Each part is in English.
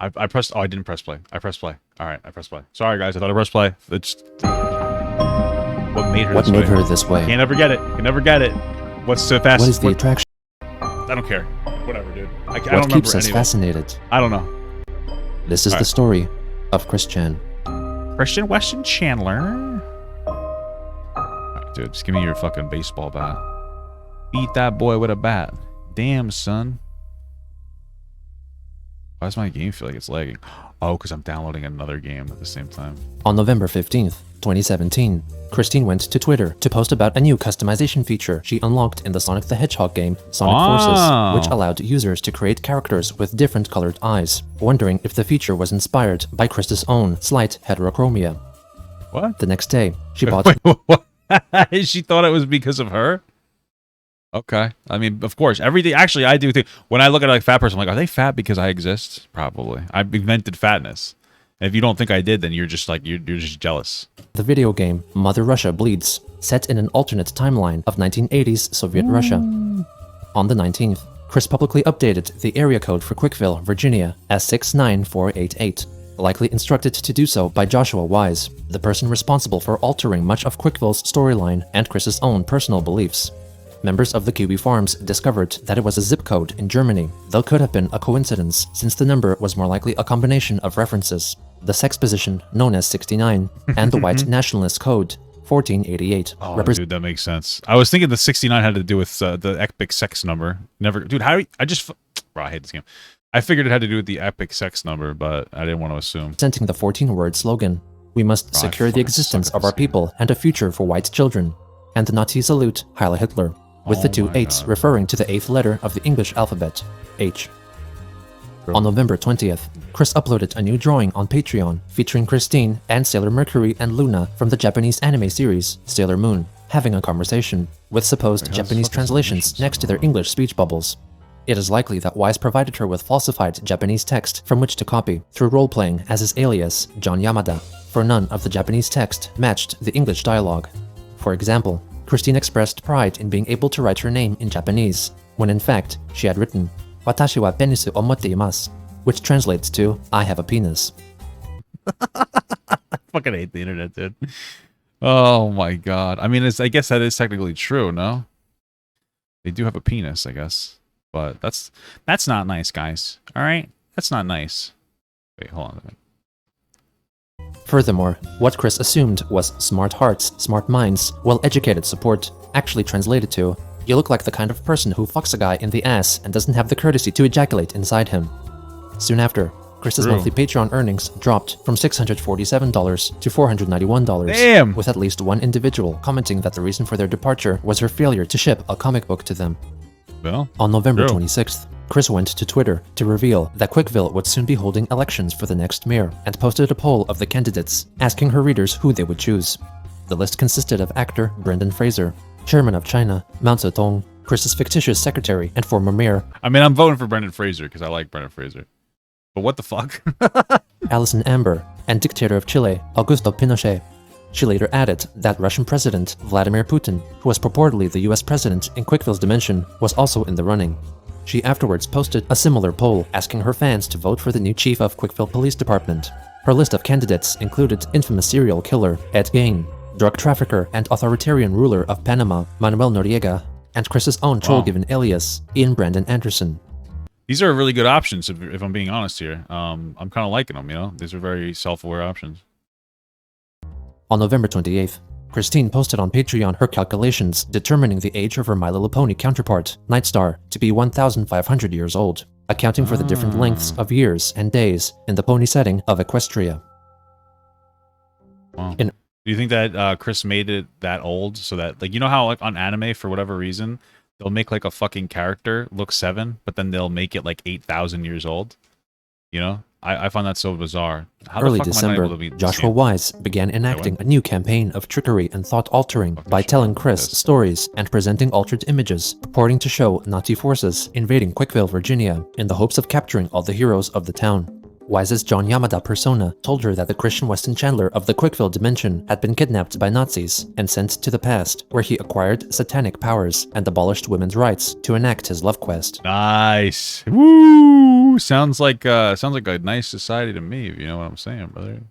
I pressed. Oh, I didn't press play. I pressed play. All right, I pressed play. Sorry, guys. I thought I pressed play. It's what made her. What this made way? her this way? Can't ever get it. Can never get it. What's so fast? What is the attraction? I don't care. Whatever, dude. I don't What remember keeps us any of it. fascinated? I don't know. This is the story of Chris Chan. Christian Weston Chandler. Alright, dude, just give me your fucking baseball bat. Beat that boy with a bat. Damn, son. Why does my game feel like it's lagging? Oh, because I'm downloading another game at the same time. On November 15th, 2017, Christine went to Twitter to post about a new customization feature she unlocked in the Sonic the Hedgehog game, Sonic Wow. Forces, which allowed users to create characters with different colored eyes, wondering if the feature was inspired by Chris's own slight heterochromia. What? The next day, she bought... Wait, what? She thought it was because of her? Okay. I mean, of course. Everything. Actually, I do think... When I look at a fat person, I'm like, are they fat because I exist? Probably. I've invented fatness. And if you don't think I did, then you're just like, you're just jealous. The video game Mother Russia Bleeds, set in an alternate timeline of 1980s Soviet Russia. On the 19th, Chris publicly updated the area code for Quickville, Virginia as 69488, likely instructed to do so by Joshua Wise, the person responsible for altering much of Quickville's storyline and Chris's own personal beliefs. Members of the QB Farms discovered that it was a zip code in Germany, though could have been a coincidence since the number was more likely a combination of references: the sex position, known as 69, and the white nationalist code, 1488. Oh, dude, that makes sense. I was thinking the 69 had to do with the epic sex number. Never, dude. How? Bro, I hate this game. I figured it had to do with the epic sex number, but I didn't want to assume. Presenting the 14-word slogan: "We must secure the existence of our people and a future for white children," and the Nazi salute Heil Hitler, with the two 8s referring to the 8th letter of the English alphabet, H. On November 20th, Chris uploaded a new drawing on Patreon featuring Christine and Sailor Mercury and Luna from the Japanese anime series Sailor Moon having a conversation, with supposed Japanese translations next to their English speech bubbles. It is likely that Wise provided her with falsified Japanese text from which to copy through role-playing as his alias, John Yamada, for none of the Japanese text matched the English dialogue. For example, Christine expressed pride in being able to write her name in Japanese, when in fact, she had written, "Watashi wa penisu omotte imasu," which translates to, "I have a penis." I fucking hate the internet, dude. Oh my god. I mean, I guess that is technically true, no? They do have a penis, I guess. But that's not nice, guys. Alright? That's not nice. Wait, hold on a minute. Furthermore, what Chris assumed was smart hearts, smart minds, well-educated support, actually translated to, "You look like the kind of person who fucks a guy in the ass and doesn't have the courtesy to ejaculate inside him." Soon after, Chris's monthly Patreon earnings dropped from $647 to $491, Damn! with at least one individual commenting that the reason for their departure was her failure to ship a comic book to them. Well, on November 26th, Chris went to Twitter to reveal that Quickville would soon be holding elections for the next mayor and posted a poll of the candidates, asking her readers who they would choose. The list consisted of actor Brendan Fraser, chairman of China, Mao Zedong, Chris's fictitious secretary and former mayor. I mean, I'm voting for Brendan Fraser because I like Brendan Fraser. But what the fuck? Alison Amber, and dictator of Chile, Augusto Pinochet. She later added that Russian President Vladimir Putin, who was purportedly the US president in Quickville's dimension, was also in the running. She afterwards posted a similar poll asking her fans to vote for the new chief of Quickville Police Department. Her list of candidates included infamous serial killer Ed Gein, drug trafficker and authoritarian ruler of Panama Manuel Noriega, and Chris's own troll-given alias, Ian Brandon Anderson. These are really good options, if I'm being honest here. I'm kind of liking them, you know? These are very self-aware options. On November 28th, Christine posted on Patreon her calculations determining the age of her My Little Pony counterpart, Nightstar, to be 1,500 years old, accounting for the different lengths of years and days in the pony setting of Equestria. Wow. Do you think that Chris made it that old so that, like, you know how like on anime, for whatever reason, they'll make like a fucking character look 7, but then they'll make it like 8,000 years old? You know? I find that so bizarre. How Early the fuck am I not December, able to be Joshua Wise began enacting a new campaign of trickery and thought-altering by telling Chris stories and presenting altered images purporting to show Nazi forces invading Quickville, Virginia, in the hopes of capturing all the heroes of the town. Wise's John Yamada persona told her that the Christian Weston Chandler of the Quickville dimension had been kidnapped by Nazis and sent to the past, where he acquired satanic powers and abolished women's rights to enact his love quest. Nice. Woo! Sounds like a nice society to me, if you know what I'm saying, brother.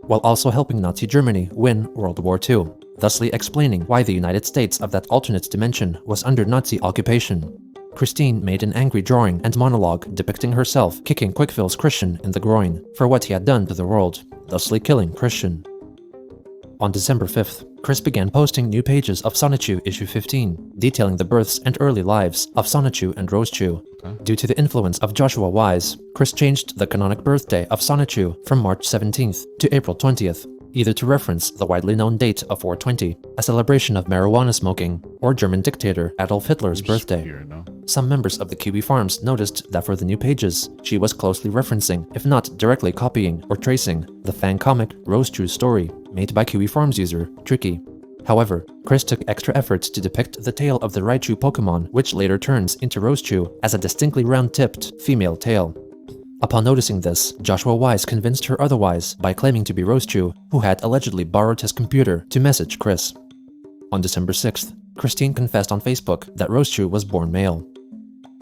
While also helping Nazi Germany win World War II, thusly explaining why the United States of that alternate dimension was under Nazi occupation. Christine made an angry drawing and monologue depicting herself kicking Quickville's Christian in the groin for what he had done to the world, thusly killing Christian. On December 5th, Chris began posting new pages of Sonichu issue 15, detailing the births and early lives of Sonichu and Rosechu. Due to the influence of Joshua Wise, Chris changed the canonic birthday of Sonichu from March 17th to April 20th, either to reference the widely known date of 420, a celebration of marijuana smoking, or German dictator Adolf Hitler's birthday. Some members of the QB Farms noticed that for the new pages, she was closely referencing, if not directly copying or tracing, the fan comic Rosechu story made by QB Farms user Tricky. However, Chris took extra efforts to depict the tail of the Raichu Pokemon, which later turns into Rosechu as a distinctly round-tipped female tail. Upon noticing this, Joshua Wise convinced her otherwise by claiming to be Rosechu, who had allegedly borrowed his computer to message Chris. On December 6th, Christine confessed on Facebook that Rosechu was born male.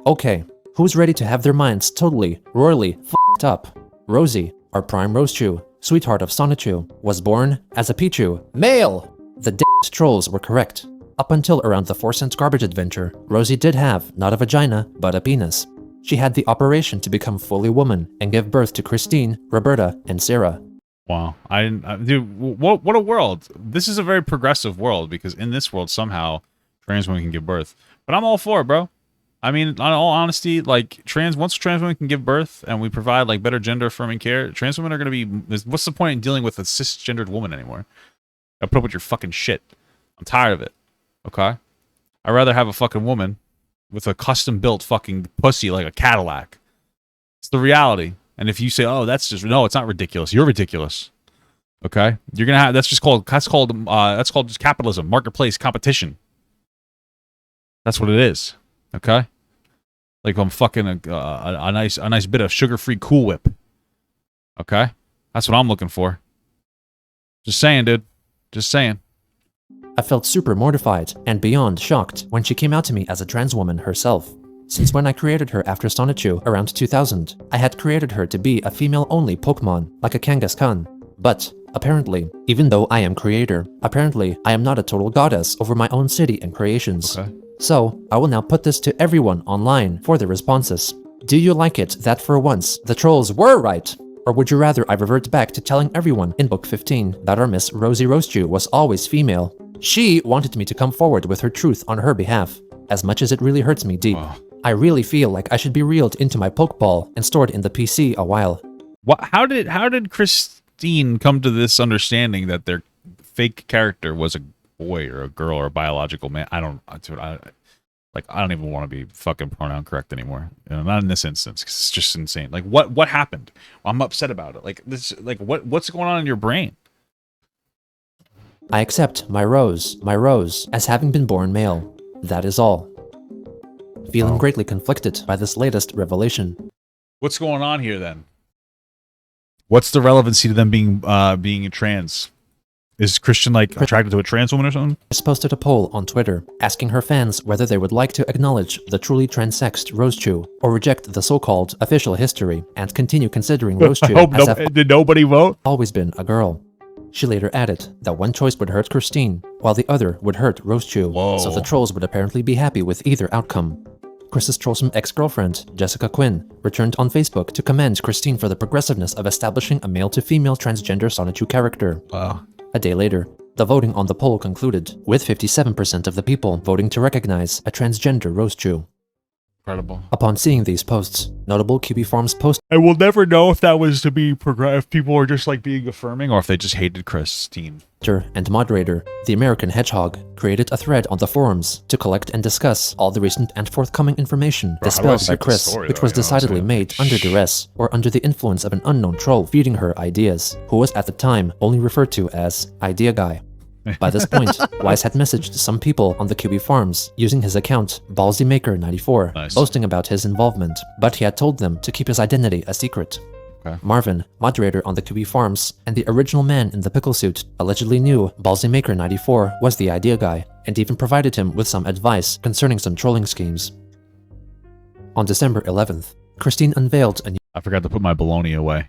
Okay, who's ready to have their minds totally, royally f***ed up? Rosie, our prime Rosechu, sweetheart of Sonichu, was born as a Pichu, male! The d***ed trolls were correct. Up until around the 4-cent garbage adventure, Rosie did have, not a vagina, but a penis. She had the operation to become fully woman and give birth to Christine, Roberta, and Sarah. Wow, dude, what a world! This is a very progressive world because in this world somehow trans women can give birth. But I'm all for it, bro. I mean, in all honesty, like once trans women can give birth and we provide like better gender affirming care, trans women are gonna be. What's the point in dealing with a cisgendered woman anymore? I put up with your fucking shit. I'm tired of it. Okay, I'd rather have a fucking woman with a custom built fucking pussy like a Cadillac. It's the reality. And if you say, "Oh, that's just no," it's not ridiculous. You're ridiculous. Okay, you're gonna have that's called just capitalism, marketplace, competition. That's what it is. Okay, like I'm fucking a nice bit of sugar-free Cool Whip. Okay, that's what I'm looking for. Just saying, dude. Just saying. I felt super mortified and beyond shocked when she came out to me as a trans woman herself. Since when I created her after Sonichu around 2000, I had created her to be a female-only Pokemon, like a Kangaskhan. But, apparently, even though I am creator, apparently I am not a total goddess over my own city and creations. Okay. So, I will now put this to everyone online for their responses. Do you like it that for once, the trolls were right? Or would you rather I revert back to telling everyone in Book 15 that our Miss Rosie Rosechu was always female? She wanted me to come forward with her truth on her behalf, as much as it really hurts me deep. Wow. I really feel like I should be reeled into my Pokeball and stored in the PC a while. How did Christine come to this understanding that their fake character was a boy or a girl or a biological man? I don't even want to be fucking pronoun correct anymore. Not in this instance, because it's just insane. Like, what happened? I'm upset about it. Like this, like what's going on in your brain? I accept my Rose, as having been born male. That is all. Feeling greatly conflicted by this latest revelation. What's going on here then? What's the relevancy to them being trans? Is Christian like attracted to a trans woman or something? Chris posted a poll on Twitter asking her fans whether they would like to acknowledge the truly transsexed Rosechu or reject the so-called official history and continue considering Rosechu did nobody vote? Always been a girl. She later added that one choice would hurt Christine, while the other would hurt Rosechu, so the trolls would apparently be happy with either outcome. Chris's trollsome ex-girlfriend, Jessica Quinn, returned on Facebook to commend Christine for the progressiveness of establishing a male-to-female transgender Sonichu character. Wow. A day later, the voting on the poll concluded, with 57% of the people voting to recognize a transgender Rosechu. Incredible. Upon seeing these posts, notable QB Farms post. I will never know if that was to be if people were just like being affirming or if they just hated Christine. And moderator, the American Hedgehog, created a thread on the forums to collect and discuss all the recent and forthcoming information dispelled by Chris, which was decidedly made under duress or under the influence of an unknown troll feeding her ideas, who was at the time only referred to as Idea Guy. By this point, Wise had messaged some people on the QB Farms using his account BallsyMaker94, boasting about his involvement, but he had told them to keep his identity a secret. Okay. Marvin, moderator on the QB Farms, and the original man in the pickle suit, allegedly knew Ballsy-Maker94 was the idea guy, and even provided him with some advice concerning some trolling schemes. On December 11th, Christine unveiled a I forgot to put my bologna away.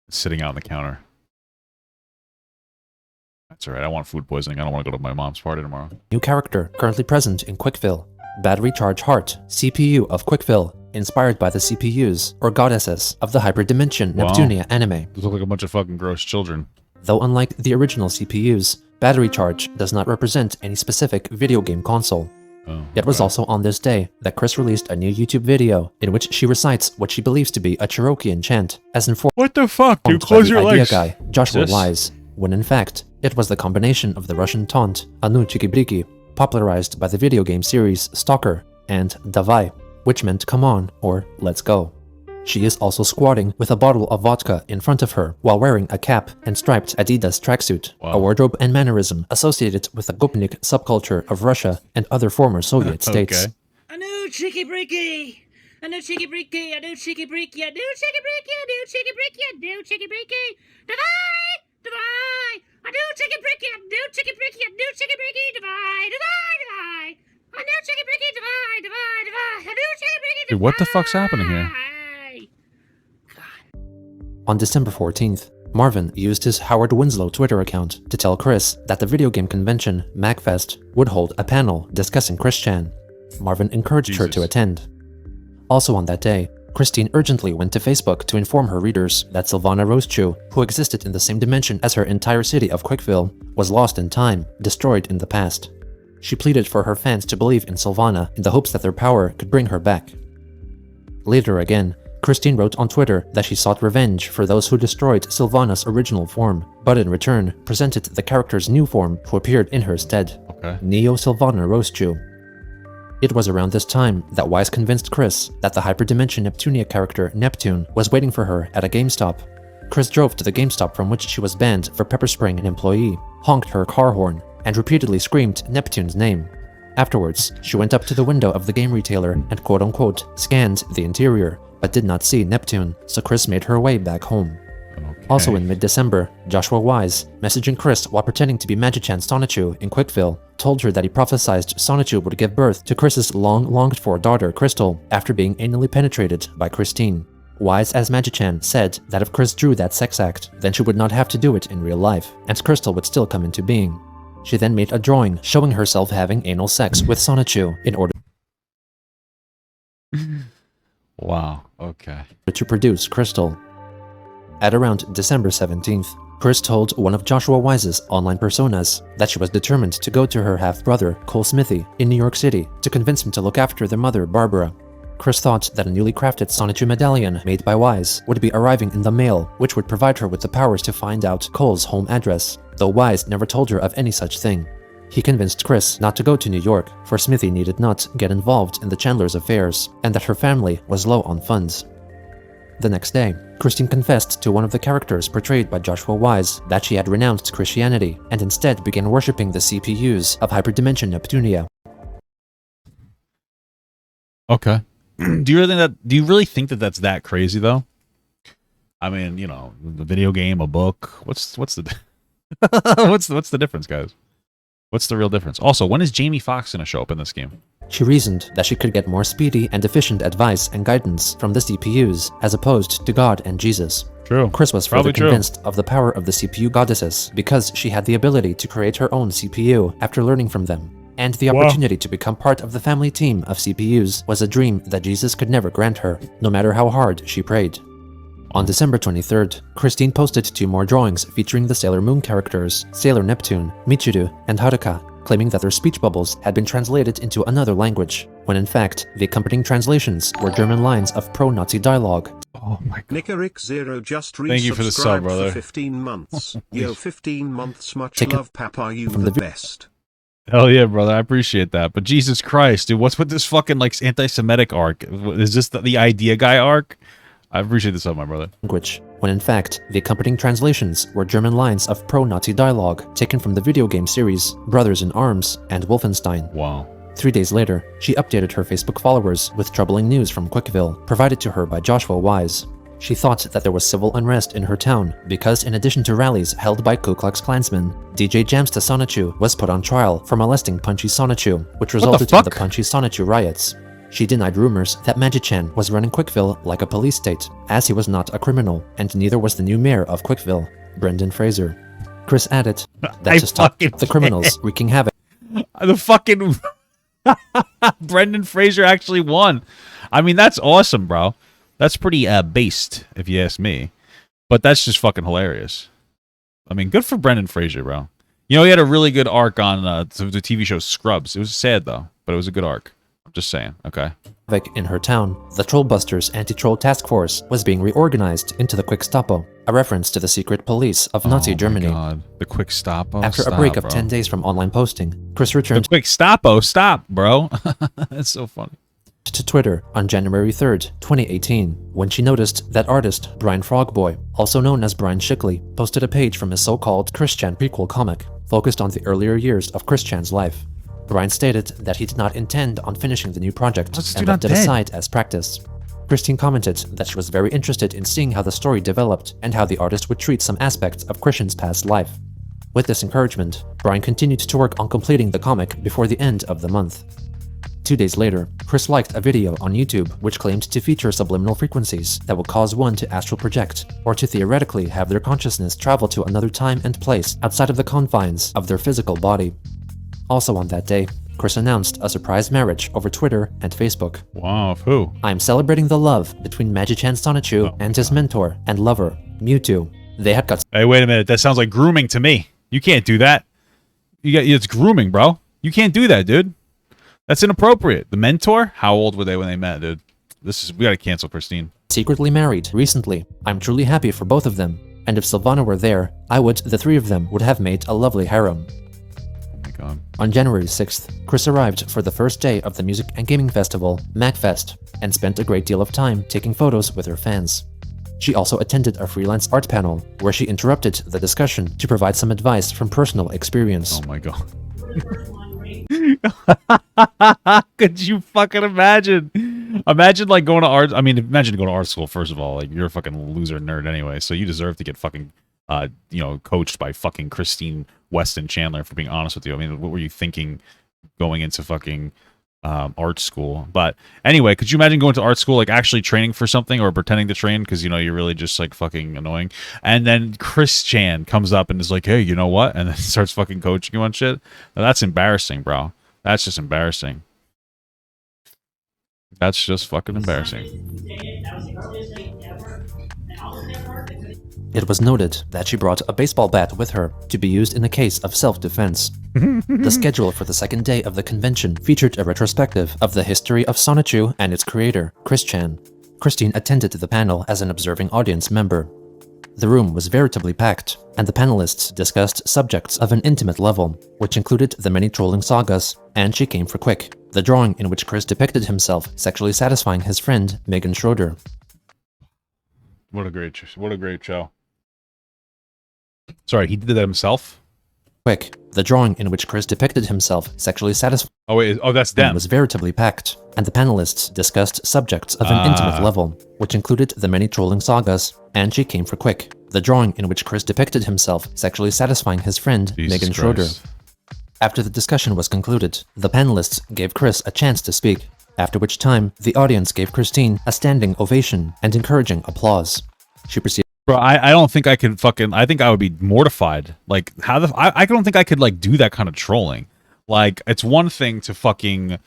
It's sitting out on the counter. That's alright, I want food poisoning. I don't want to go to my mom's party tomorrow. new character currently present in Quickville, Battery Charge Heart, CPU of Quickville, inspired by the CPUs, or goddesses, of the Hyperdimension Neptunia anime. Those look like a bunch of fucking gross children. Though unlike the original CPUs, Battery Charge does not represent any specific video game console. It was also on this day that Chris released a new YouTube video in which she recites what she believes to be a Cherokee chant, as informed What the fuck, dude? by Close the your idea legs. guy, Joshua Wise, when in fact, it was the combination of the Russian taunt, Anu Chikibriki, popularized by the video game series Stalker, and Davai, which meant come on, or let's go. She is also squatting with a bottle of vodka in front of her while wearing a cap and striped Adidas tracksuit, a wardrobe and mannerism associated with the Gopnik subculture of Russia and other former Soviet states. Anu Chikibriki! Anu Chikibriki! Anu Chikibriki! Anu Chikibriki! Anu Chikibriki! Anu Chikibriki! Davai! Davai! Anu Chikibriki! Anu Chikibriki! Anu Chikibriki! Davai! Davai! Davai! Anu Chikibriki! Davai! Davai! Davai! Anu Chikibriki! Dude, what the fuck's happening here? On December 14th, Marvin used his Howard Winslow Twitter account to tell Chris that the video game convention, MagFest, would hold a panel discussing Chris-chan. Marvin encouraged her to attend. Also on that day, Christine urgently went to Facebook to inform her readers that Sylvana Rosechew, who existed in the same dimension as her entire city of Quickville, was lost in time, destroyed in the past. She pleaded for her fans to believe in Sylvana in the hopes that their power could bring her back. Later again, Christine wrote on Twitter that she sought revenge for those who destroyed Sylvana's original form, but in return presented the character's new form who appeared in her stead, Neo Sylvana Rosechew. It was around this time that Wise convinced Chris that the Hyperdimension Neptunia character Neptune was waiting for her at a GameStop. Chris drove to the GameStop from which she was banned for pepper-spraying an employee, honked her car horn, and repeatedly screamed Neptune's name. Afterwards, she went up to the window of the game retailer and quote-unquote scanned the interior, but did not see Neptune, so Chris made her way back home. Also in mid-December, Joshua Wise, messaging Chris while pretending to be Magichan Sonichu in Quickville, told her that he prophesied Sonichu would give birth to Chris's long-longed-for daughter Crystal after being anally penetrated by Christine. Wise as Magichan said that if Chris drew that sex act, then she would not have to do it in real life, and Crystal would still come into being. She then made a drawing showing herself having anal sex with Sonichu in order Wow, okay. to produce Crystal. At around December 17th, Chris told one of Joshua Wise's online personas that she was determined to go to her half-brother, Cole Smithy, in New York City to convince him to look after their mother, Barbara. Chris thought that a newly crafted Sonichu medallion made by Wise would be arriving in the mail, which would provide her with the powers to find out Cole's home address, though Wise never told her of any such thing. He convinced Chris not to go to New York, for Smithy needed not get involved in the Chandler's affairs, and that her family was low on funds. The next day, Christine confessed to one of the characters portrayed by Joshua Wise that she had renounced Christianity and instead began worshipping the CPUs of Hyperdimension Neptunia. Okay. Do you really think that that's that crazy though? I mean, you know, the video game, a book. What's the what's the difference, guys? What's the real difference? Also, when is Jamie Foxx gonna show up in this game? She reasoned that she could get more speedy and efficient advice and guidance from the CPUs as opposed to God and Jesus. True. Chris was further convinced of the power of the CPU goddesses because she had the ability to create her own CPU after learning from them, and the opportunity to become part of the family team of CPUs was a dream that Jesus could never grant her, no matter how hard she prayed. On December 23rd, Christine posted 2 more drawings featuring the Sailor Moon characters, Sailor Neptune, Michiru, and Haruka, claiming that their speech bubbles had been translated into another language, when in fact, the accompanying translations were German lines of pro-Nazi dialogue. Oh my god. Nicaric0 just Thank you for the sub, brother. for 15 months. Yo, 15 months, much Taken love, Papa, you from the the best. Hell yeah, brother. I appreciate that. But Jesus Christ, dude, what's with this fucking like anti-Semitic arc? Is this the idea guy arc? I appreciate this, my brother. Language, when in fact, the accompanying translations were German lines of pro-Nazi dialogue taken from the video game series Brothers in Arms and Wolfenstein. Wow. 3 days later, she updated her Facebook followers with troubling news from Quickville, provided to her by Joshua Wise. She thought that there was civil unrest in her town because, in addition to rallies held by Ku Klux Klansmen, DJ Jamsta Sonichu was put on trial for molesting Punchy Sonichu, which resulted in the Punchy Sonichu riots. She denied rumors that Magichan was running Quickville like a police state, as he was not a criminal, and neither was the new mayor of Quickville, Brendan Fraser. Chris added that to stop the criminals wreaking havoc. The fucking Brendan Fraser actually won. I mean, that's awesome, bro. That's pretty based, if you ask me. But that's just fucking hilarious. I mean, good for Brendan Fraser, bro. You know, he had a really good arc on the TV show Scrubs. It was sad, though, but it was a good arc. I'm just saying, okay? In her town, the Trollbusters Anti-Troll Task Force was being reorganized into the Quickstapo, a reference to the secret police of Nazi Germany. Oh my god, the Quickstapo. After a break of 10 days from online posting, Chris returned the Quickstapo. Stop, bro. That's so funny. To Twitter on January 3rd, 2018, when she noticed that artist Brian Frogboy, also known as Brian Shickley, posted a page from his so-called Christian prequel comic, focused on the earlier years of Christian's life. Brian stated that he did not intend on finishing the new project and left it aside as practice. Christine commented that she was very interested in seeing how the story developed and how the artist would treat some aspects of Christian's past life. With this encouragement, Brian continued to work on completing the comic before the end of the month. 2 days later, Chris liked a video on YouTube which claimed to feature subliminal frequencies that would cause one to astral project, or to theoretically have their consciousness travel to another time and place outside of the confines of their physical body. Also on that day, Chris announced a surprise marriage over Twitter and Facebook. Wow, who? I'm celebrating the love between Magichan Sonichu and his mentor and lover, Mewtwo. They had got— Hey, wait a minute. That sounds like grooming to me. You can't do that. It's grooming, bro. You can't do that, dude. That's inappropriate. The mentor? How old were they when they met, dude? We gotta cancel Christine. Secretly married recently. I'm truly happy for both of them. And if Sylvana were there, the three of them would have made a lovely harem. God. On January 6th, Chris arrived for the first day of the music and gaming festival, MacFest, and spent a great deal of time taking photos with her fans. She also attended a freelance art panel, where she interrupted the discussion to provide some advice from personal experience. Oh my god. Could you fucking imagine? Imagine like going to art. I mean, imagine going to art school. First of all, like you're a fucking loser nerd anyway, so you deserve to get fucking, coached by fucking Christine Weston Chandler. For being honest with you, I mean, what were you thinking going into fucking art school? But anyway, could you imagine going to art school, like actually training for something or pretending to train because you're really just like fucking annoying, and then Chris Chan comes up and is like, hey, you know what, and then starts fucking coaching you on shit? Now, that's embarrassing, bro. That's just embarrassing. That's just fucking embarrassing. It was noted that she brought a baseball bat with her to be used in a case of self-defense. The schedule for the second day of the convention featured a retrospective of the history of Sonichu and its creator, Chris Chan. Christine attended the panel as an observing audience member. The room was veritably packed, and the panelists discussed subjects of an intimate level, which included the many trolling sagas, and She Came for Quick, the drawing in which Chris depicted himself sexually satisfying his friend, Megan Schroeder. What a great show. Sorry, he did that himself? Quick, the drawing in which Chris depicted himself sexually satisfying that's them. Was veritably packed, and the panelists discussed subjects of an intimate level, which included the many trolling sagas, and She Came for Quick, the drawing in which Chris depicted himself sexually satisfying his friend, Megan Schroeder. After the discussion was concluded, the panelists gave Chris a chance to speak, after which time the audience gave Christine a standing ovation and encouraging applause. She proceeded— Bro, I don't think I could fucking... I think I would be mortified. Like, I don't think I could, like, do that kind of trolling. Like, it's one thing to fucking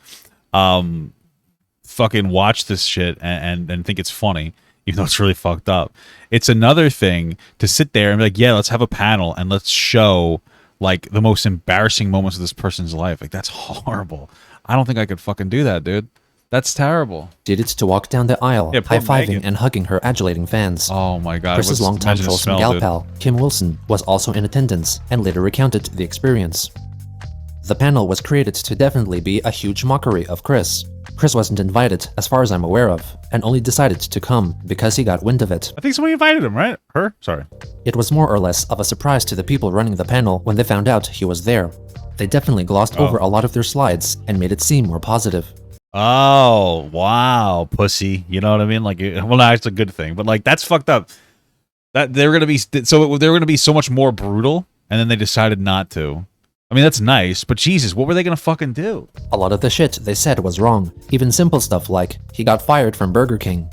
watch this shit and think it's funny, even though it's really fucked up. It's another thing to sit there and be like, yeah, let's have a panel and let's show, like, the most embarrassing moments of this person's life. Like, that's horrible. I don't think I could fucking do that, dude. That's terrible. Proceeded to walk down the aisle, high-fiving and hugging her adulating fans. Oh my god. Chris's longtime Trollsome gal pal, Kim Wilson, was also in attendance and later recounted the experience. The panel was created to definitely be a huge mockery of Chris. Chris wasn't invited, as far as I'm aware of, and only decided to come because he got wind of it. I think somebody invited him, right? Her? Sorry. It was more or less of a surprise to the people running the panel when they found out he was there. They definitely glossed over a lot of their slides and made it seem more positive. Oh, wow, pussy. You know what I mean? Like, well, no, it's a good thing, but like, that's fucked up. That they're gonna be so much more brutal, and then they decided not to. I mean, that's nice, but Jesus, what were they gonna fucking do? A lot of the shit they said was wrong. Even simple stuff like, he got fired from Burger King.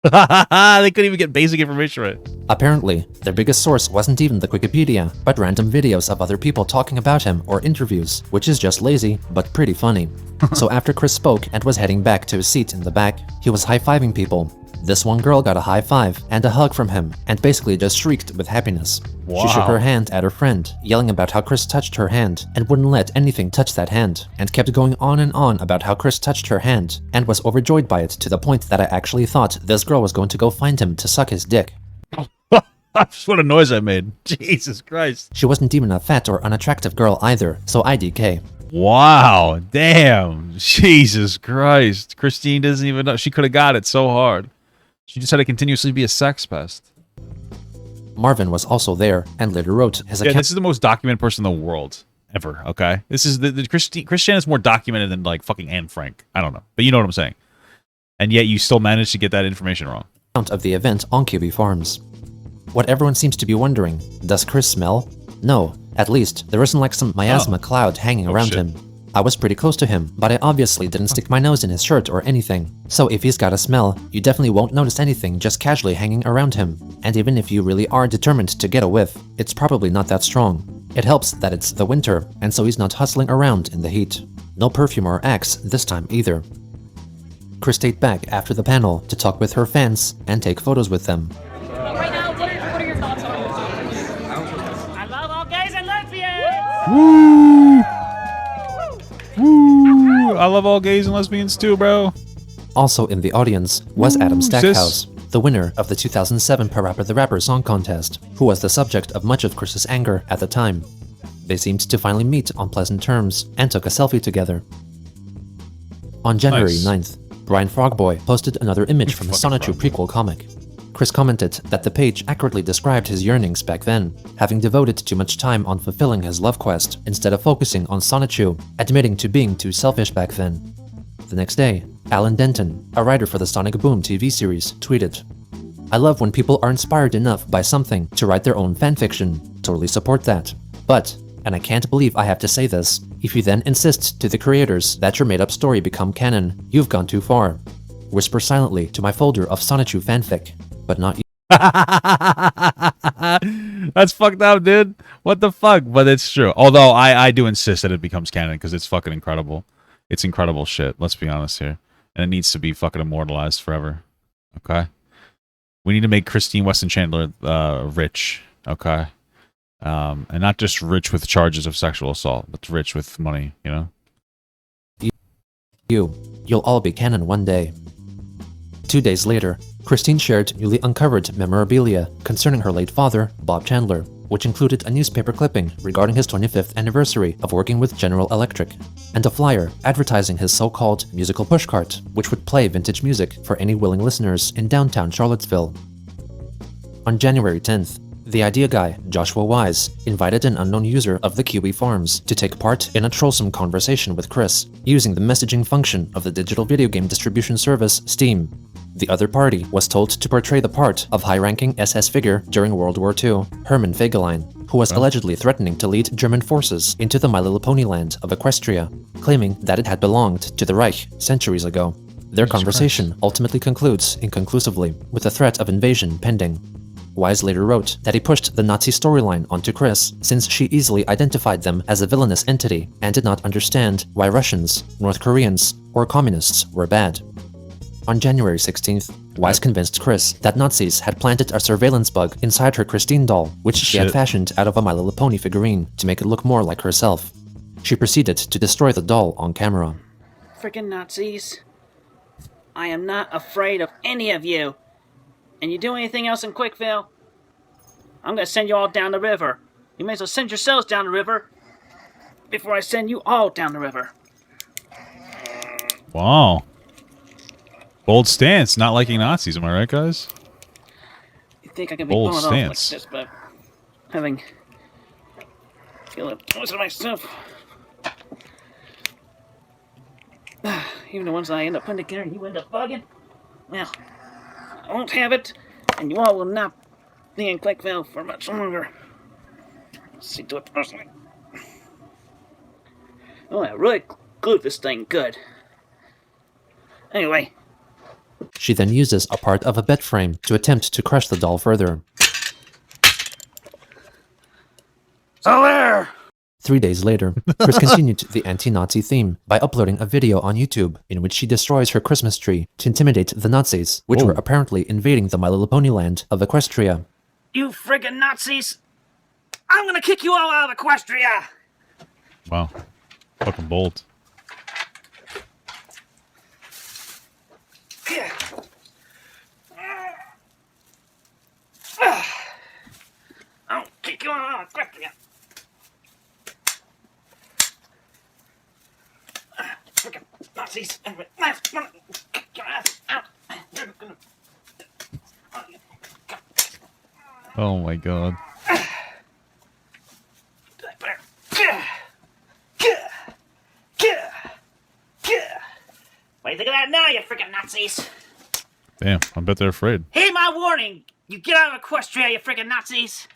They couldn't even get basic information right. Apparently, their biggest source wasn't even the Wikipedia, but random videos of other people talking about him or interviews, which is just lazy, but pretty funny. So after Chris spoke and was heading back to his seat in the back, he was high-fiving people. This one girl got a high five and a hug from him, and basically just shrieked with happiness. Wow. She shook her hand at her friend, yelling about how Chris touched her hand, and wouldn't let anything touch that hand, and kept going on and on about how Chris touched her hand, and was overjoyed by it to the point that I actually thought this girl was going to go find him to suck his dick. That's what a noise I made. Jesus Christ. She wasn't even a fat or unattractive girl either, so IDK. Wow. Damn. Jesus Christ. Christine doesn't even know. She could have got it so hard. She just had to continuously be a sex pest. Marvin was also there, and later wrote his account. This is the most documented person in the world ever, okay? This is the Christian is more documented than like fucking Anne Frank. I don't know, but you know what I'm saying. And yet you still managed to get that information wrong. Of the event on QB Farms. What everyone seems to be wondering, does Chris smell? No, at least there isn't like some miasma cloud hanging around shit. him. I was pretty close to him, but I obviously didn't stick my nose in his shirt or anything. So if he's got a smell, you definitely won't notice anything just casually hanging around him. And even if you really are determined to get a whiff, it's probably not that strong. It helps that it's the winter, and so he's not hustling around in the heat. No perfume or axe this time either. Chris stayed back after the panel to talk with her fans and take photos with them. Right now, what are your thoughts on it? I love all gays and lesbians! Woo! Woo! I love all gays and lesbians too, bro. Also in the audience was Adam sis. Stackhouse, the winner of the 2007 Parappa the Rapper Song Contest, who was the subject of much of Chris's anger at the time. They seemed to finally meet on pleasant terms and took a selfie together. On January Nice. 9th, Brian Frogboy posted another image from his Sonichu prequel comic. Chris commented that the page accurately described his yearnings back then, having devoted too much time on fulfilling his love quest instead of focusing on Sonichu, admitting to being too selfish back then. The next day, Alan Denton, a writer for the Sonic Boom TV series, tweeted, "I love when people are inspired enough by something to write their own fanfiction. Totally support that. But, and I can't believe I have to say this, if you then insist to the creators that your made-up story become canon, you've gone too far. Whisper silently to my folder of Sonichu fanfic, but not you." That's fucked up, dude. What the fuck? But it's true. Although I do insist that it becomes canon because it's fucking incredible. It's incredible shit. Let's be honest here. And it needs to be fucking immortalized forever. Okay? We need to make Christine Weston Chandler rich. Okay? And not just rich with charges of sexual assault, but rich with money, you know? You'll all be canon one day. 2 days later, Christine shared newly uncovered memorabilia concerning her late father, Bob Chandler, which included a newspaper clipping regarding his 25th anniversary of working with General Electric, and a flyer advertising his so-called musical pushcart, which would play vintage music for any willing listeners in downtown Charlottesville. On January 10th, the idea guy, Joshua Wise, invited an unknown user of the QB Farms to take part in a trollsome conversation with Chris, using the messaging function of the digital video game distribution service Steam. The other party was told to portray the part of high-ranking SS figure during World War II, Hermann Fegelein, who was allegedly threatening to lead German forces into the My Little Pony land of Equestria, claiming that it had belonged to the Reich centuries ago. Their conversation ultimately concludes inconclusively, with a threat of invasion pending. Wise later wrote that he pushed the Nazi storyline onto Chris since she easily identified them as a villainous entity and did not understand why Russians, North Koreans, or communists were bad. On January 16th, Wise convinced Chris that Nazis had planted a surveillance bug inside her Christine doll, which she had fashioned out of a My Little Pony figurine to make it look more like herself. She proceeded to destroy the doll on camera. Frickin' Nazis. I am not afraid of any of you. And you do anything else in Quickville, I'm gonna send you all down the river. You may as well send yourselves down the river before I send you all down the river. Wow. Bold stance, not liking Nazis, am I right, guys? You think I can be Bold blown off like stance. this, but having feel it most of myself. even the ones I end up putting together and you end up bugging. Well, I won't have it, and you all will not be in Clickville for much longer. I'll see to it personally. Oh, I really glued this thing good. Anyway. She then uses a part of a bed frame to attempt to crush the doll further. So there! 3 days later, Chris continued the anti-Nazi theme by uploading a video on YouTube in which she destroys her Christmas tree to intimidate the Nazis, which were apparently invading the My Little Pony land of Equestria. You friggin' Nazis! I'm gonna kick you all out of Equestria! Wow. Fucking bold. I'll kick you all out of Equestria! Friggin' Nazis! Last one! Kick your ass out! You're gonna... Oh my god. What do you think of that now, you freaking Nazis? Damn, I bet they're afraid. Heed my warning! You get out of Equestria, you freaking Nazis!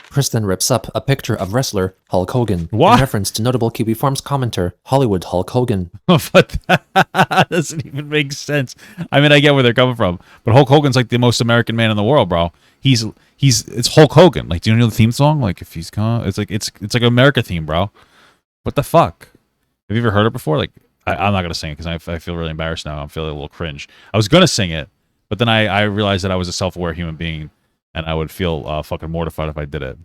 Chris then rips up a picture of wrestler Hulk Hogan What? in reference to notable Kiwi Farms commenter Hollywood Hulk Hogan. But that doesn't even make sense. I mean, I get where they're coming from, but Hulk Hogan's like the most American man in the world, bro. It's Hulk Hogan. Like, do you know the theme song? Like, if he's gone, it's like an America theme, bro. What the fuck? Have you ever heard it before? Like, I'm not gonna sing it because I feel really embarrassed now. I'm feeling a little cringe. I was gonna sing it, but then I realized that I was a self-aware human being, and I would feel fucking mortified if I did it.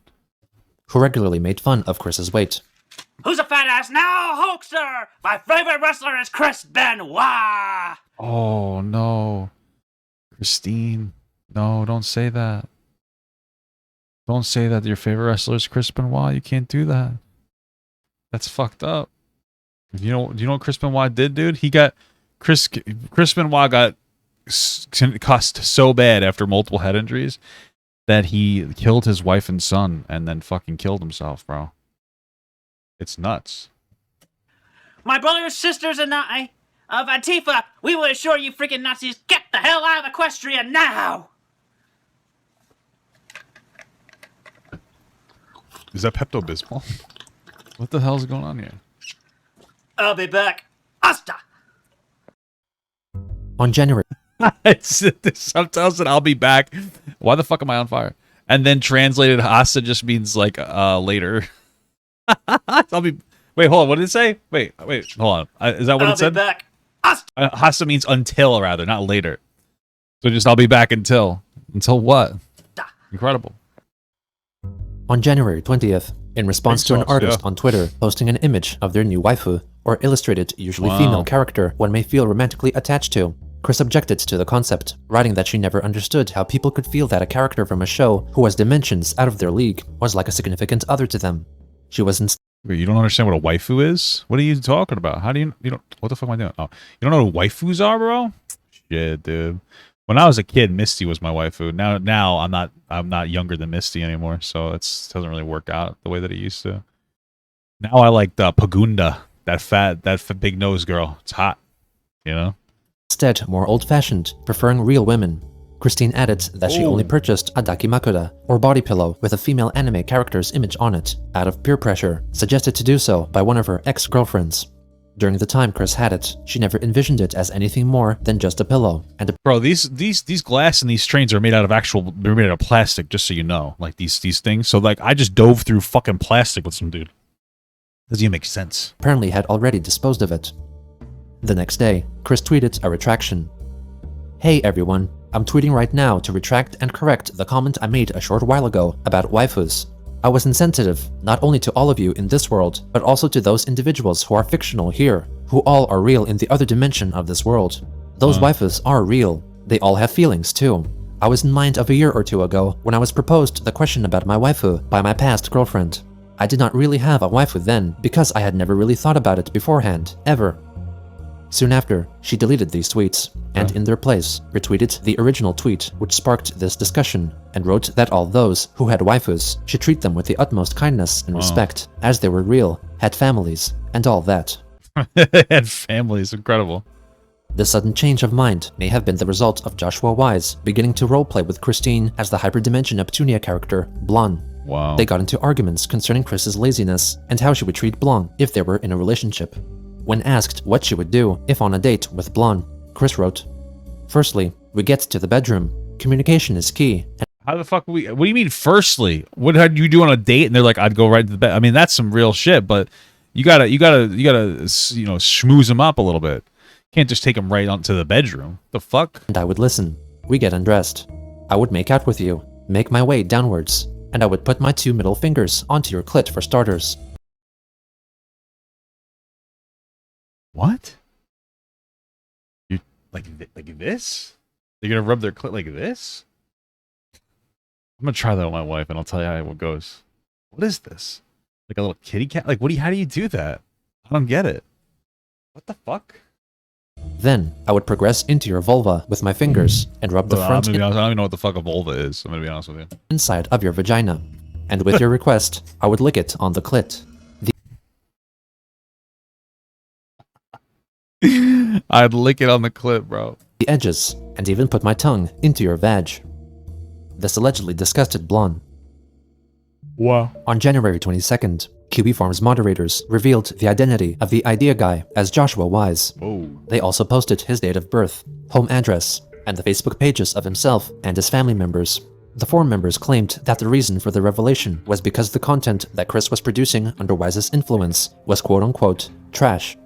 Who regularly made fun of Chris's weight. Who's a fat ass now, Hulkster? My favorite wrestler is Chris Benoit! Oh no, Christine, no, don't say that. Don't say that your favorite wrestler is Chris Benoit. You can't do that. That's fucked up. Do you know what Chris Benoit did, dude? He got Chris Benoit got cussed so bad after multiple head injuries that he killed his wife and son and then fucking killed himself, bro. It's nuts. My brothers, sisters, and I of Antifa, we will assure you freaking Nazis, get the hell out of Equestria now! Is that Pepto-Bismol? What the hell is going on here? I'll be back. Hasta! On January It's subtitles and I'll be back. Why the fuck am I on fire? And then translated, hasta just means like later. I'll be. Wait, hold on. What did it say? Wait, hold on. Is that what it said? I'll be back. Hasta! Hasta means until, rather, not later. So just I'll be back until. Until what? Incredible. On January 20th, in response to an artist on Twitter posting an image of their new waifu, or illustrated, usually female character one may feel romantically attached to, Chris objected to the concept, writing that she never understood how people could feel that a character from a show who has dimensions out of their league was like a significant other to them. She was instead. Wait, you don't understand what a waifu is? What are you talking about? How do you don't? What the fuck am I doing? Oh, you don't know what waifus are, bro? Shit, dude. When I was a kid, Misty was my waifu. Now I'm not younger than Misty anymore, so it doesn't really work out the way that it used to. Now I like the Pagunda, that big nose girl. It's hot, you know. Instead, more old-fashioned, preferring real women. Christine added that she only purchased a dakimakura, or body pillow with a female anime character's image on it, out of peer pressure, suggested to do so by one of her ex-girlfriends. During the time Chris had it, she never envisioned it as anything more than just a pillow. And bro, these glass and these trains are made out of they're made out of plastic, just so you know. Like these things. So like I just dove through fucking plastic with some dude. Doesn't even make sense. Apparently had already disposed of it. The next day, Chris tweeted a retraction. Hey everyone, I'm tweeting right now to retract and correct the comment I made a short while ago about waifus. I was insensitive, not only to all of you in this world, but also to those individuals who are fictional here, who all are real in the other dimension of this world. Those waifus are real. They all have feelings too. I was in mind of a year or two ago when I was proposed the question about my waifu by my past girlfriend. I did not really have a waifu then because I had never really thought about it beforehand, ever. Soon after, she deleted these tweets, and in their place, retweeted the original tweet which sparked this discussion, and wrote that all those who had waifus should treat them with the utmost kindness and respect, as they were real, had families, and all that. Had families, incredible. This sudden change of mind may have been the result of Joshua Wise beginning to roleplay with Christine as the hyperdimension Neptunia character, Blonde. Wow. They got into arguments concerning Chris's laziness and how she would treat Blonde if they were in a relationship. When asked what she would do if on a date with Blonde, Chris wrote, "Firstly, we get to the bedroom. Communication is key." How the fuck what do you mean firstly? What had you do on a date? And they're like, I'd go right to the bed. I mean, that's some real shit, but you gotta schmooze them up a little bit. Can't just take them right onto the bedroom. The fuck? And I would listen. We get undressed. I would make out with you, make my way downwards, and I would put my 2 middle fingers onto your clit for starters. What? You like this? You're gonna rub their clit like this? I'm gonna try that on my wife, and I'll tell you how it goes. What is this? Like a little kitty cat? Like how do you do that? I don't get it. What the fuck? Then, I would progress into your vulva with my fingers and rub the front I don't even know what the fuck a vulva is. I'm gonna be honest with you. inside of your vagina. And with your request, I would lick it on the clit. I'd lick it on the clit, bro. The edges, and even put my tongue into your vag. This allegedly disgusted Blonde. Wow. On January 22nd, QB Farms moderators revealed the identity of the idea guy as Joshua Wise. Whoa. They also posted his date of birth, home address, and the Facebook pages of himself and his family members. The forum members claimed that the reason for the revelation was because the content that Chris was producing under Wise's influence was quote-unquote trash.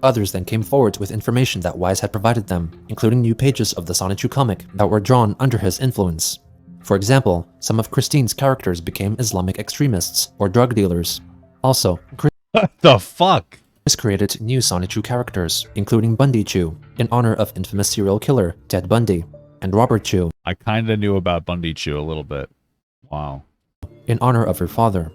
Others then came forward with information that Wise had provided them, including new pages of the Sonichu comic that were drawn under his influence. For example, some of Christine's characters became Islamic extremists or drug dealers. Also, What the fuck? Chris created new Sonichu characters, including Bundy Chew, in honor of infamous serial killer Ted Bundy, and Robert Chew, I kinda knew about Bundy Chew a little bit. Wow. in honor of her father.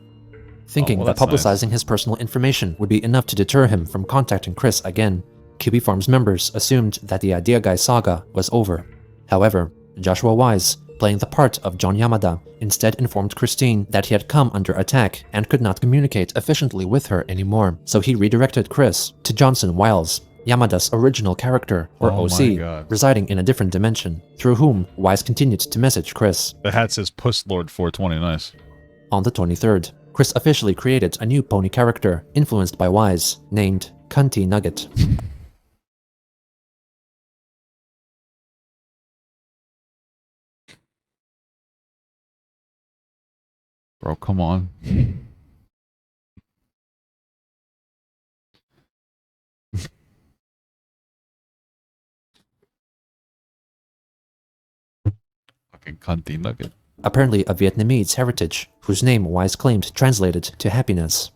Thinking well, that that's publicizing nice. his personal information would be enough to deter him from contacting Chris again, QB Farms members assumed that the Idea Guy saga was over. However, Joshua Wise, playing the part of John Yamada, instead informed Christine that he had come under attack and could not communicate efficiently with her anymore, so he redirected Chris to Johnson Wiles, Yamada's original character, or Oh my OC, God. residing in a different dimension, through whom Wise continued to message Chris. The hat says Puss Lord 420. Nice. On the 23rd, Chris officially created a new pony character influenced by Wise, named Cunty Nugget. Bro, come on. Fucking cunty nugget. Apparently a Vietnamese heritage, whose name Wise claimed translated to happiness.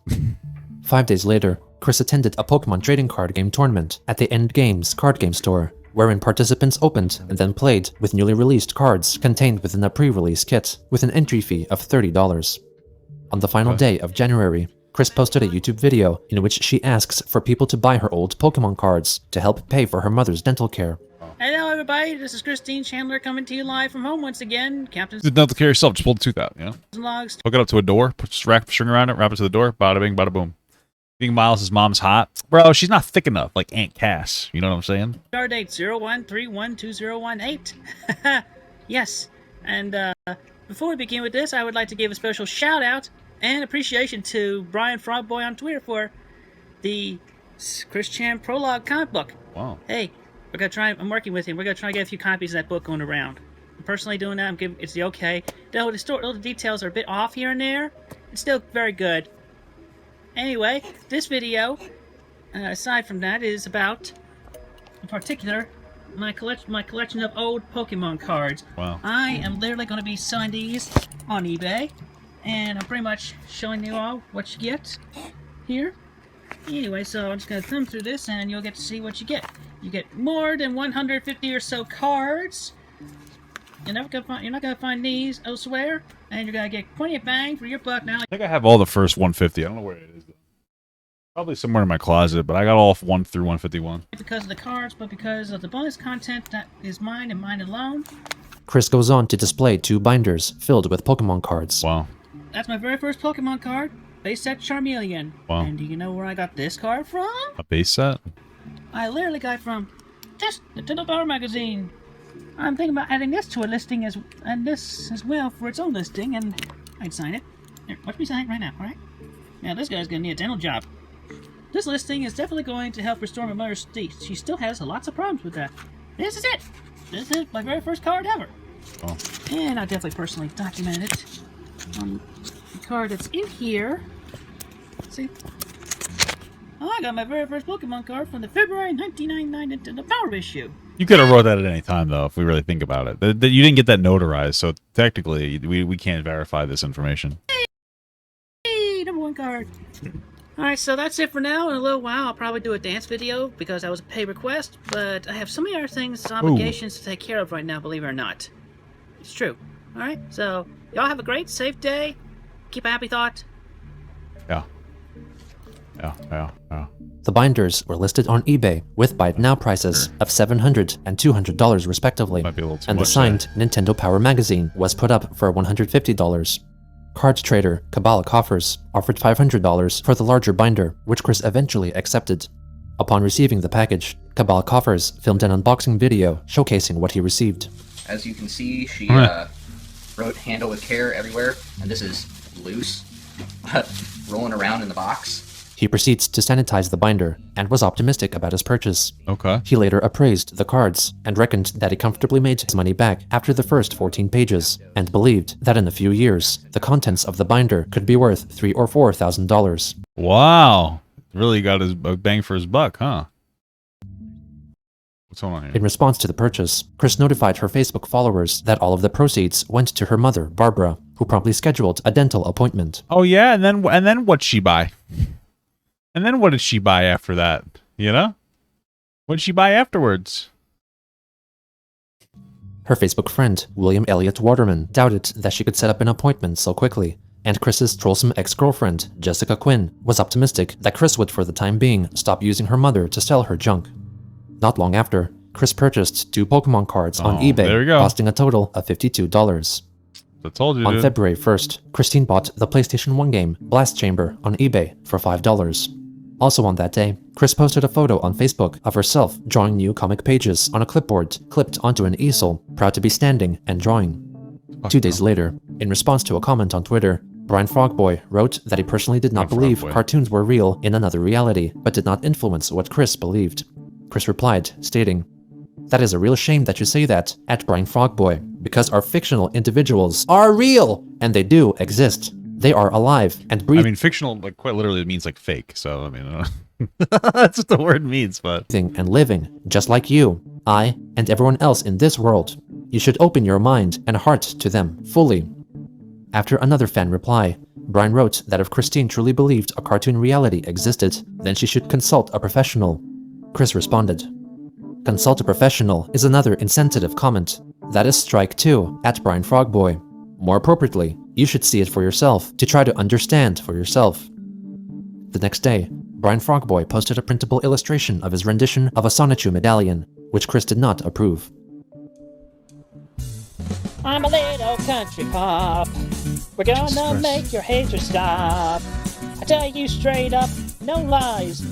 5 days later, Chris attended a Pokemon trading card game tournament at the End Games card game store, wherein participants opened and then played with newly released cards contained within a pre-release kit, with an entry fee of $30. On the final day of January, Chris posted a YouTube video in which she asks for people to buy her old Pokemon cards to help pay for her mother's dental care. Hello, everybody. This is Christine Chandler coming to you live from home once again. Captain's Did not care yourself. Just pull the tooth out, you know? logs. Hook it up to a door, put string around it, wrap it to the door, bada bing, bada boom. Think Miles' mom's hot? Bro, she's not thick enough, like Aunt Cass. You know what I'm saying? Star date 01312018. Yes, and before we begin with this, I would like to give a special shout out and appreciation to Brian Frogboy on Twitter for the Chris Chan Prologue comic book. Wow. Hey, I'm working with him. We're gonna try to get a few copies of that book going around. I'm personally doing that. It's the okay. Though the details are a bit off here and there, it's still very good. Anyway, this video, aside from that, is about, in particular, my collection of old Pokemon cards. Wow. I am literally going to be selling these on eBay, and I'm pretty much showing you all what you get here. Anyway, so I'm just going to thumb through this, and you'll get to see what you get. You get more than 150 or so cards. You're not gonna find these elsewhere, and you're gonna get plenty of bang for your buck now. I think I have all the first 150. I don't know where it is, though. Probably somewhere in my closet, but I got all 1 through 151. Because of the cards, but because of the bonus content that is mine and mine alone. Chris goes on to display 2 binders filled with Pokemon cards. Wow. That's my very first Pokemon card, base set Charmeleon. Wow. And do you know where I got this card from? A base set? I literally got it from this, Nintendo Power Magazine. I'm thinking about adding this to a listing and this as well for its own listing, and I'd sign it. Here, watch me sign it right now, alright? Now, this guy's gonna need a dental job. This listing is definitely going to help restore my mother's teeth. She still has lots of problems with that. This is it! This is my very first card ever. Oh. And I definitely personally documented it on the card that's in here. Let's see? Oh, I got my very first Pokemon card from the February 1999 Nintendo Power issue. You could have wrote that at any time, though, if we really think about it. You didn't get that notarized, so technically we can't verify this information. Hey, number 1 card. Alright, so that's it for now. In a little while, I'll probably do a dance video because that was a pay request, but I have so many other things, obligations to take care of right now, believe it or not. It's true. Alright, so y'all have a great, safe day. Keep a happy thought. Yeah. The binders were listed on eBay with buy it now prices of $700 and $200 respectively, Might be a little too and the much signed Nintendo Power magazine was put up for $150. Card trader Kabbalah Coffers offered $500 for the larger binder, which Chris eventually accepted. Upon receiving the package, Kabbalah Coffers filmed an unboxing video showcasing what he received. As you can see, she wrote "handle with care" everywhere, and this is loose, rolling around in the box. He proceeds to sanitize the binder and was optimistic about his purchase. Okay. He later appraised the cards and reckoned that he comfortably made his money back after the first 14 pages, and believed that in a few years, the contents of the binder could be worth $3,000 or $4,000. Wow. Really got his bang for his buck, huh? What's going on here? In response to the purchase, Chris notified her Facebook followers that all of the proceeds went to her mother, Barbara, who promptly scheduled a dental appointment. Oh yeah, and then what'd she buy? And then what did she buy after that? You know? What did she buy afterwards? Her Facebook friend, William Elliott Waterman, doubted that she could set up an appointment so quickly, and Chris's troublesome ex-girlfriend, Jessica Quinn, was optimistic that Chris would for the time being stop using her mother to sell her junk. Not long after, Chris purchased 2 Pokemon cards on there we eBay, go. costing a total of $52. I told you, On dude. February 1st, Christine bought the PlayStation 1 game Blast Chamber on eBay for $5. Also on that day, Chris posted a photo on Facebook of herself drawing new comic pages on a clipboard clipped onto an easel, proud to be standing and drawing. 2 days later, in response to a comment on Twitter, Brian Frogboy wrote that he personally did not believe cartoons were real in another reality, but did not influence what Chris believed. Chris replied, stating, "That is a real shame that you say that, at Brian Frogboy, because our fictional individuals are real, and they do exist. They are alive and breathing." I mean, fictional, like, quite literally means, like, fake. So, I mean, that's what the word means, but... and living, just like you, I, and everyone else in this world. You should open your mind and heart to them fully. After another fan reply, Brian wrote that if Christine truly believed a cartoon reality existed, then she should consult a professional. Chris responded, "Consult a professional" is another insensitive comment. That is strike 2 at Brian Frogboy. More appropriately, you should see it for yourself to try to understand for yourself. The next day, Brian Frogboy posted a printable illustration of his rendition of a Sonichu medallion, which Chris did not approve. I'm a little country pop. We're gonna make your hatred stop. I tell you straight up, no lies.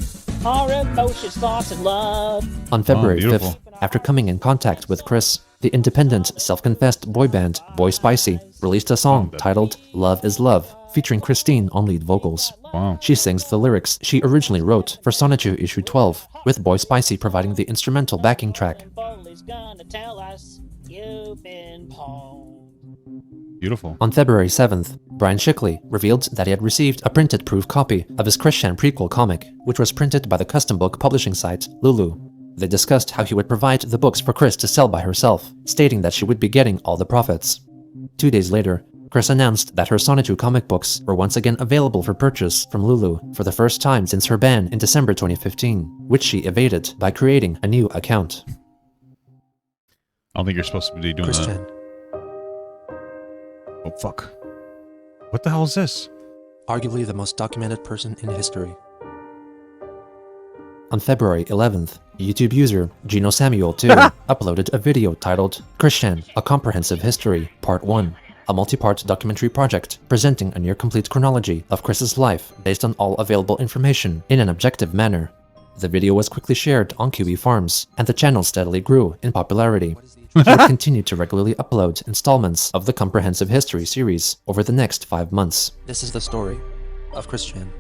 Our emotions, thoughts, and love. On February beautiful. 5th, after coming in contact with Chris, the independent, self-confessed boy band Boy Spicy released a song titled "Love is Love," featuring Christine on lead vocals. Wow. She sings the lyrics she originally wrote for Sonichu issue 12, with Boy Spicy providing the instrumental backing track. Bully's gonna tell us you've been pwned. Beautiful. On February 7th, Brian Shickley revealed that he had received a printed proof copy of his Christian prequel comic, which was printed by the custom book publishing site Lulu. They discussed how he would provide the books for Chris to sell by herself, stating that she would be getting all the profits. 2 days later, Chris announced that her Sonichu comic books were once again available for purchase from Lulu for the first time since her ban in December 2015, which she evaded by creating a new account. I don't think you're supposed to be doing Christian. that. Oh, fuck. What the hell is this? Arguably the most documented person in history. On February 11th, YouTube user GenoSamuel2 uploaded a video titled Christian, A Comprehensive History, Part 1, a multi-part documentary project presenting a near-complete chronology of Chris's life based on all available information in an objective manner. The video was quickly shared on QE Farms, and the channel steadily grew in popularity. He would continue to regularly upload installments of the Comprehensive History series over the next 5 months. This is the story of Christian.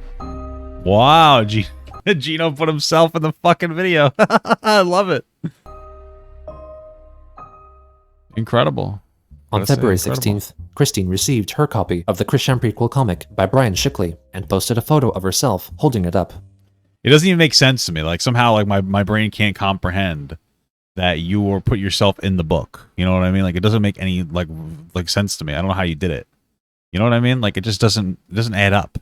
Wow, Geno put himself in the fucking video. I love it. Incredible. On February 16th, Christine received her copy of the Christian prequel comic by Brian Shickley and posted a photo of herself holding it up. It doesn't even make sense to me. Like, somehow, like, my brain can't comprehend that you or put yourself in the book. You know what I mean? Like, it doesn't make any like sense to me. I don't know how you did it. You know what I mean? Like, it just doesn't add up.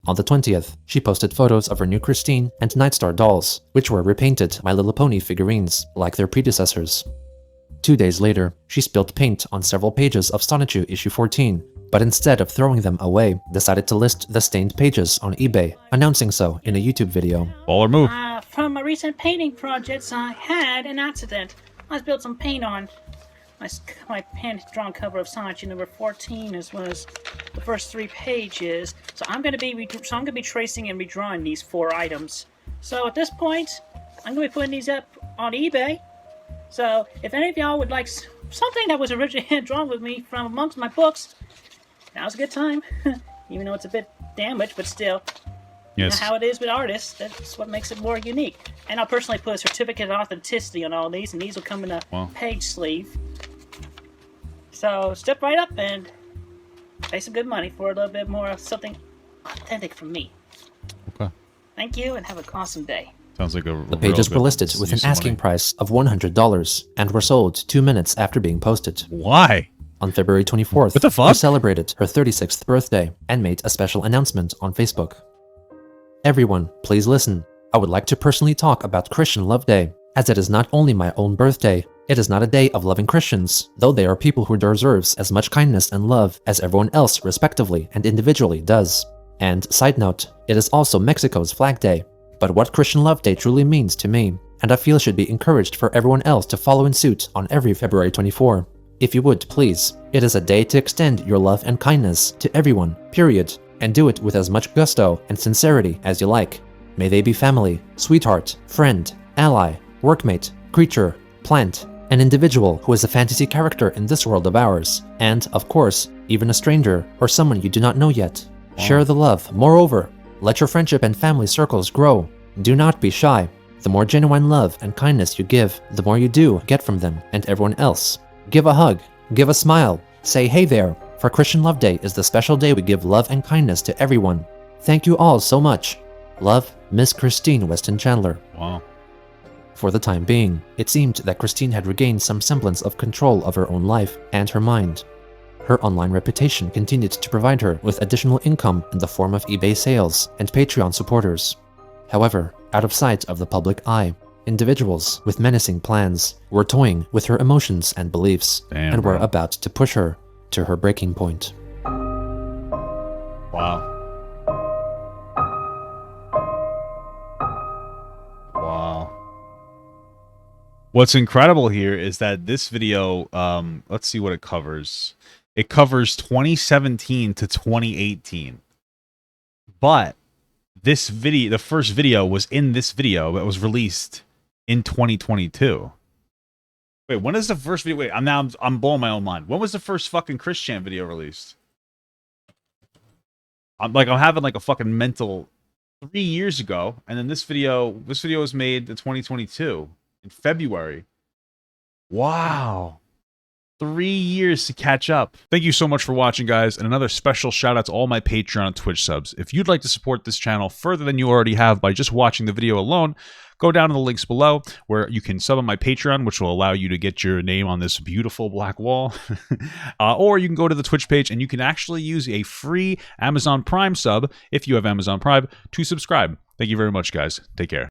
On the 20th, she posted photos of her new Christine and Nightstar dolls, which were repainted My Little Pony figurines like their predecessors. 2 days later, she spilled paint on several pages of Sonichu issue 14, but instead of throwing them away, decided to list the stained pages on eBay, announcing so in a YouTube video. Baller move. From my recent painting projects, I had an accident. I spilled some paint on my hand-drawn cover of Sonichu number 14, as well as the first 3 pages. So I'm going to be tracing and redrawing these 4 items. So at this point, I'm going to be putting these up on eBay. So if any of y'all would like something that was originally hand-drawn with me from amongst my books, now's a good time. Even though it's a bit damaged, but still. Yes. You know how it is with artists. That's what makes it more unique. And I'll personally put a certificate of authenticity on all these, and these will come in a page sleeve. So step right up and pay some good money for a little bit more of something authentic from me. Okay. Thank you, and have an awesome day. Sounds like The pages were listed with an asking price of $100 and were sold 2 minutes after being posted. Why? On February 24th, what the fuck? she celebrated her 36th birthday and made a special announcement on Facebook. Everyone, please listen. I would like to personally talk about Christian Love Day, as it is not only my own birthday. It is not a day of loving Christians, though they are people who deserves as much kindness and love as everyone else respectively and individually does. And side note, it is also Mexico's Flag Day. But what Christian Love Day truly means to me, and I feel should be encouraged for everyone else to follow in suit on every February 24. If you would, please. It is a day to extend your love and kindness to everyone, period, and do it with as much gusto and sincerity as you like. May they be family, sweetheart, friend, ally, workmate, creature, plant, an individual who is a fantasy character in this world of ours, and, of course, even a stranger or someone you do not know yet. Wow. Share the love. Moreover, let your friendship and family circles grow. Do not be shy. The more genuine love and kindness you give, the more you do get from them and everyone else. Give a hug. Give a smile. Say hey there, for Christian Love Day is the special day we give love and kindness to everyone. Thank you all so much. Love, Miss Christine Weston Chandler. Wow. For the time being, it seemed that Christine had regained some semblance of control of her own life and her mind. Her online reputation continued to provide her with additional income in the form of eBay sales and Patreon supporters. However, out of sight of the public eye, individuals with menacing plans were toying with her emotions and beliefs and were about to push her to her breaking point. Wow. Wow. What's incredible here is that this video, let's see what it covers. It covers 2017 to 2018. But this video, the first video was in this video that was released in 2022. Wait, when is the first video? Wait, I'm blowing my own mind. When was the first fucking Christian video released? I'm having like a fucking mental 3 years ago, and then this video was made in 2022 in February. Wow. 3 years to catch up. Thank you so much for watching, guys, and another special shout out to all my Patreon and Twitch subs. If you'd like to support this channel further than you already have by just watching the video alone, go down to the links below where you can sub on my Patreon, which will allow you to get your name on this beautiful black wall. Or you can go to the Twitch page and you can actually use a free Amazon Prime sub, if you have Amazon Prime, to subscribe. Thank you very much, guys. Take care.